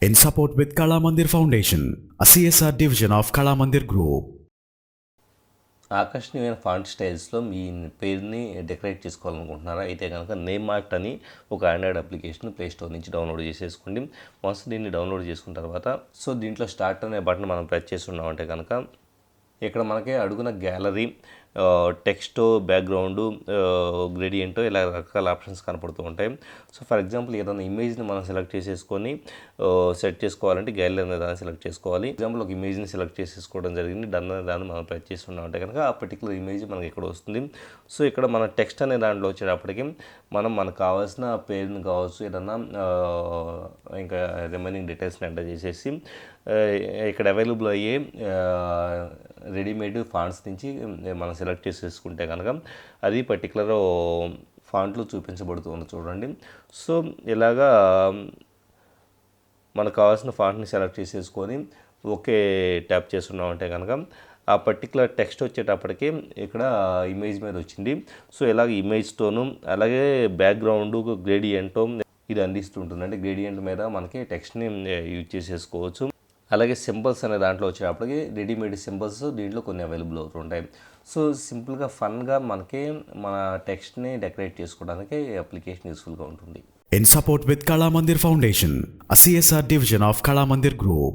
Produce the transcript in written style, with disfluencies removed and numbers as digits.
In support with Kala Mandir Foundation, a CSR division of Kala Mandir Group. ఆకర్షణీయమైన font స్టైల్స్లో మీ పేరుని decorate చేసుకోవాలనుకుంటున్నారా? అయితే కనుక name art అని ఒక ఆండ్రాయిడ్ అప్లికేషన్ ప్లే స్టోర్ నుంచి డౌన్లోడ్ చేసేసుకోండి. వన్స్ దీన్ని డౌన్లోడ్ చేసుకున్న తర్వాత దీంట్లో స్టార్ట్ అనే బటన్ మనం ప్రెస్ చేస్తున్నామంటే కనుక ఇక్కడ మనకి అడుగున గ్యాలరీ, టెక్స్ట్, బ్యాక్గ్రౌండ్, గ్రేడియంట్ ఇలా రకరకాల ఆప్షన్స్ కనపడుతూ ఉంటాయి. ఫర్ ఎగ్జాంపుల్ ఏదైనా ఇమేజ్ని మనం సెలెక్ట్ చేసేసుకొని సెట్ చేసుకోవాలంటే గ్యాలరీ అనే దాన్ని సెలెక్ట్ చేసుకోవాలి. ఎగ్జాంపుల్ ఒక ఇమేజ్ని సెలెక్ట్ చేసేసుకోవడం జరిగింది. డన్ అనే దాన్ని మనం ప్రెస్ చేస్తున్నాం అంటే కనుక ఆ పర్టికులర్ ఇమేజ్ మనకి ఇక్కడ వస్తుంది. ఇక్కడ మన టెక్స్ట్ అనే దాంట్లో వచ్చేటప్పటికి మనకు కావాల్సిన పేరుని కావచ్చు, ఏదన్నా ఇంకా రిమైనింగ్ డీటెయిల్స్ని ఎంటర్ చేసేసి ఇక్కడ అవైలబుల్ అయ్యే రెడీమేడ్ ఫాంట్స్ నుంచి మనం సెలెక్ట్ చేసేసుకుంటే కనుక అది పర్టికులర్ ఫాంట్లు చూపించబడుతుంది చూడండి. ఇలాగా మనకు కావాల్సిన ఫాంట్ని సెలెక్ట్ చేసేసుకొని ఓకే ట్యాప్ చేస్తున్నామంటే కనుక ఆ పర్టికులర్ టెక్స్ట్ వచ్చేటప్పటికి ఇక్కడ ఇమేజ్ మీద వచ్చింది. ఇలాగ ఇమేజ్తోను అలాగే బ్యాక్గ్రౌండ్, గ్రేడియంట్ ఇది అందిస్తుంటుంది. అంటే గ్రేడియంట్ మీద మనకి టెక్స్ట్ని యూజ్ చేసేసుకోవచ్చు. అలాగే సింబల్స్ అనే దాంట్లో వచ్చేటప్పటికి రెడీమేడ్ సింబల్స్ దీంట్లో కొన్ని అవైలబుల్ అవుతుంటాయి. సింపుల్గా ఫన్గా మనకి మన టెక్స్ట్ని డెకరేట్ చేసుకోవడానికి అప్లికేషన్ యూస్ఫుల్గా ఉంటుంది. In support with Kala Mandir Foundation, a CSR division of Kala Mandir Group.